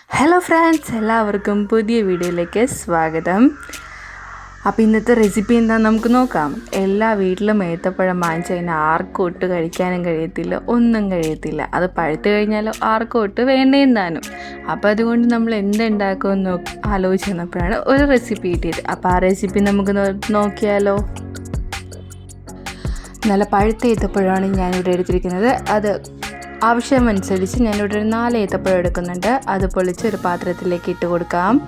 Hello friends, എല്ലാവർക്കും പുതിയ വീഡിയോയിലേക്ക് സ്വാഗതം. അപ്പോൾ ഇന്നത്തെ റെസിപ്പി എന്താണെന്ന് നമുക്ക് നോക്കാം. എല്ലാ വീട്ടിലും ഏത്തപ്പഴം വാങ്ങിച്ച് കഴിഞ്ഞാൽ ആർക്കും ഒട്ട് കഴിക്കാനും കഴിയത്തില്ല, ഒന്നും കഴിയത്തില്ല. അത് പഴുത്ത് കഴിഞ്ഞാൽ ആർക്കും ഒട്ട് വേണ്ടേം താനും. അപ്പോൾ അതുകൊണ്ട് നമ്മൾ എന്തുണ്ടാക്കുമെന്ന് ആലോചിച്ച് വന്നപ്പോഴാണ് ഒരു റെസിപ്പി കിട്ടിയത്. അപ്പോൾ ആ റെസിപ്പി നമുക്ക് നോക്കിയാലോ. നല്ല പഴുത്ത ഏത്തപ്പഴമാണ് ഞാനിവിടെ എടുത്തിരിക്കുന്നത്. അത് ആവശ്യമനുസരിച്ച് ഞാനിവിടെ ഒരു 4 ഏത്തപ്പഴം എടുക്കുന്നുണ്ട്. അത് പൊളിച്ച് ഒരു പാത്രത്തിലേക്ക് ഇട്ട് കൊടുക്കാം.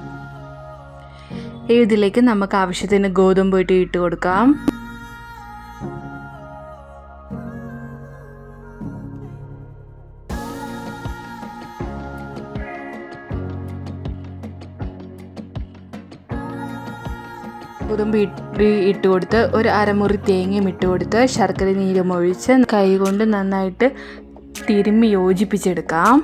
ഇതിലേക്ക് നമുക്ക് ആവശ്യത്തിന് ഗോതമ്പ് പൊടി ഇട്ട് കൊടുക്കാം. ഗോതമ്പ് ഇട്ട് കൊടുത്ത് ഒരു അരമുറി തേങ്ങയും ഇട്ട് കൊടുത്ത് ശർക്കര നീരും ഒഴിച്ച് കൈ കൊണ്ട് നന്നായിട്ട് തിരുമ്മി യോജിപ്പിച്ചെടുക്കാം.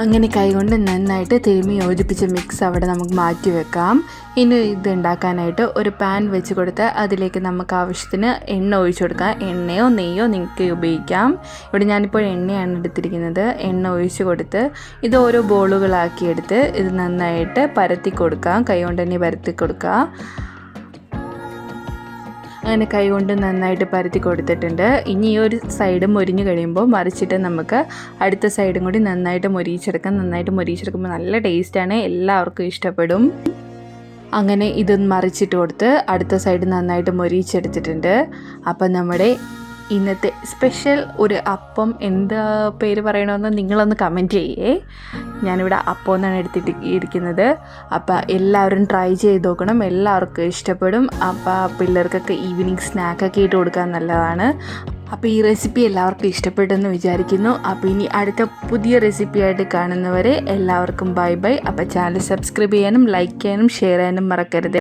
അങ്ങനെ കൈകൊണ്ട് നന്നായിട്ട് തിരുമ്മി യോജിപ്പിച്ച മിക്സ് അവിടെ നമുക്ക് മാറ്റി വെക്കാം. ഇനി ഇത് ഉണ്ടാക്കാനായിട്ട് ഒരു പാൻ വെച്ച് കൊടുത്ത് അതിലേക്ക് നമുക്ക് ആവശ്യത്തിന് എണ്ണ ഒഴിച്ചു കൊടുക്കാം. എണ്ണയോ നെയ്യോ നിങ്ങൾക്ക് ഉപയോഗിക്കാം. ഇവിടെ ഞാനിപ്പോൾ എണ്ണയാണ് എടുത്തിരിക്കുന്നത്. എണ്ണ ഒഴിച്ച് കൊടുത്ത് ഇത് ഓരോ ബോളുകളാക്കിയെടുത്ത് ഇത് നന്നായിട്ട് പരത്തി കൊടുക്കാം. കൈ കൊണ്ട് തന്നെ പരത്തി കൊടുക്കുക. അങ്ങനെ കൈ കൊണ്ട് നന്നായിട്ട് പരത്തി കൊടുത്തിട്ടുണ്ട്. ഇനി ഈ ഒരു സൈഡ് മൊരിഞ്ഞ് കഴിയുമ്പോൾ മറിച്ചിട്ട് നമുക്ക് അടുത്ത സൈഡും കൂടി നന്നായിട്ട് മൊരിയിച്ചെടുക്കാം. നന്നായിട്ട് മൊരിയിച്ചെടുക്കുമ്പോൾ നല്ല ടേസ്റ്റാണ്, എല്ലാവർക്കും ഇഷ്ടപ്പെടും. അങ്ങനെ ഇതൊന്ന് മറിച്ചിട്ട് കൊടുത്ത് അടുത്ത സൈഡ് നന്നായിട്ട് മൊരിയിച്ചെടുത്തിട്ടുണ്ട്. അപ്പം നമ്മുടെ ഇന്നത്തെ സ്പെഷ്യൽ ഒരു അപ്പം എന്താ പേര് പറയണമെന്ന് നിങ്ങളൊന്ന് കമൻറ്റ് ചെയ്യേ. ഞാനിവിടെ അപ്പം എന്നാണ് ഇരിക്കുന്നത്. അപ്പോൾ എല്ലാവരും ട്രൈ ചെയ്ത് നോക്കണം, എല്ലാവർക്കും ഇഷ്ടപ്പെടും. അപ്പോൾ പിള്ളേർക്കൊക്കെ ഈവനിങ് സ്നാക്കൊക്കെ ഇട്ട് കൊടുക്കാൻ നല്ലതാണ്. അപ്പോൾ ഈ റെസിപ്പി എല്ലാവർക്കും ഇഷ്ടപ്പെട്ടെന്ന് വിചാരിക്കുന്നു. അപ്പോൾ ഇനി അടുത്ത പുതിയ റെസിപ്പിയായിട്ട് കാണുന്നവരെ എല്ലാവർക്കും ബൈ ബൈ. അപ്പോൾ ചാനൽ സബ്സ്ക്രൈബ് ചെയ്യാനും ലൈക്ക് ചെയ്യാനും ഷെയർ ചെയ്യാനും മറക്കരുത്.